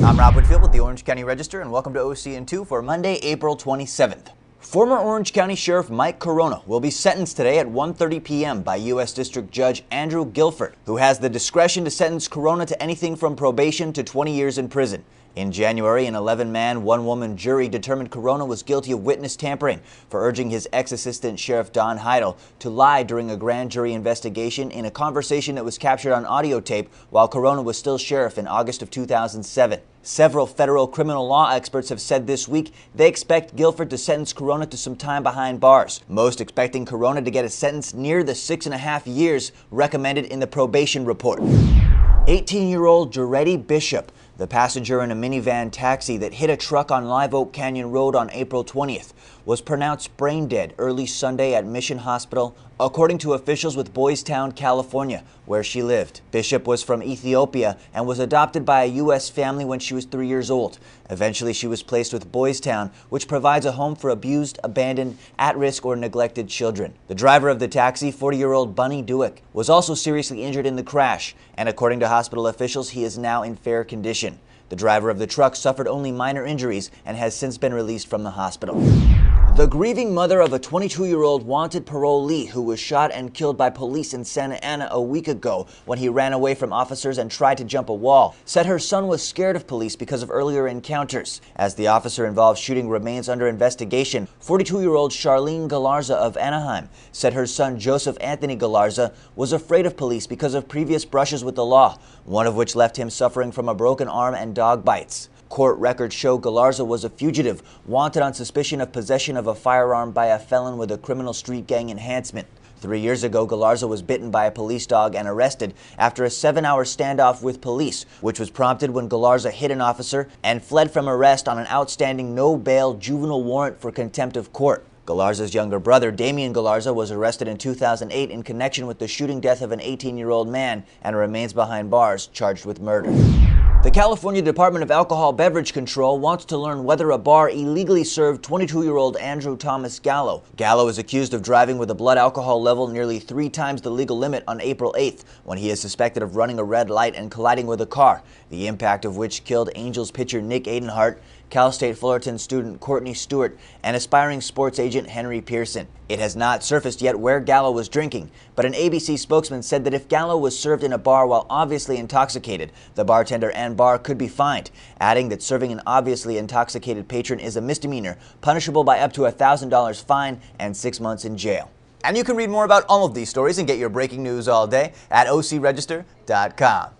I'm Rob Whitfield with the Orange County Register, and welcome to OCN2 for Monday, April 27th. Former Orange County Sheriff Mike Carona will be sentenced today at 1:30 p.m. by U.S. District Judge Andrew Guilford, who has the discretion to sentence Carona to anything from probation to 20 years in prison. In January, an 11-man, one-woman jury determined Carona was guilty of witness tampering for urging his ex-assistant sheriff Don Heidel to lie during a grand jury investigation in a conversation that was captured on audio tape while Carona was still sheriff in August of 2007. Several federal criminal law experts have said this week they expect Guilford to sentence Carona to some time behind bars, most expecting Carona to get a sentence near the 6.5 years recommended in the probation report. 18-year-old Jaretti Bishop, the passenger in a minivan taxi that hit a truck on Live Oak Canyon Road on April 20th, was pronounced brain dead early Sunday at Mission Hospital, according to officials with Boys Town, California, where she lived. Bishop was from Ethiopia and was adopted by a U.S. family when she was 3 years old. Eventually, she was placed with Boys Town, which provides a home for abused, abandoned, at-risk, or neglected children. The driver of the taxi, 40-year-old Bunny Dewick, was also seriously injured in the crash, and according to hospital officials, he is now in fair condition. The driver of the truck suffered only minor injuries and has since been released from the hospital. The grieving mother of a 22-year-old wanted parolee who was shot and killed by police in Santa Ana a week ago when he ran away from officers and tried to jump a wall, said her son was scared of police because of earlier encounters. As the officer involved shooting remains under investigation, 42-year-old Charlene Galarza of Anaheim said her son Joseph Anthony Galarza was afraid of police because of previous brushes with the law, one of which left him suffering from a broken arm and dog bites. Court records show Galarza was a fugitive, wanted on suspicion of possession of a firearm by a felon with a criminal street gang enhancement. 3 years ago, Galarza was bitten by a police dog and arrested after a 7-hour standoff with police, which was prompted when Galarza hit an officer and fled from arrest on an outstanding no-bail juvenile warrant for contempt of court. Galarza's younger brother, Damian Galarza, was arrested in 2008 in connection with the shooting death of an 18-year-old man and remains behind bars charged with murder. The California Department of Alcohol Beverage Control wants to learn whether a bar illegally served 22-year-old Andrew Thomas Gallo. Gallo is accused of driving with a blood alcohol level nearly 3 times the legal limit on April 8th, when he is suspected of running a red light and colliding with a car, the impact of which killed Angels pitcher Nick Adenhart, Cal State Fullerton student Courtney Stewart, and aspiring sports agent Henry Pearson. It has not surfaced yet where Gallo was drinking, but an ABC spokesman said that if Gallo was served in a bar while obviously intoxicated, the bartender and bar could be fined, adding that serving an obviously intoxicated patron is a misdemeanor, punishable by up to a $1,000 fine and 6 months in jail. And you can read more about all of these stories and get your breaking news all day at ocregister.com.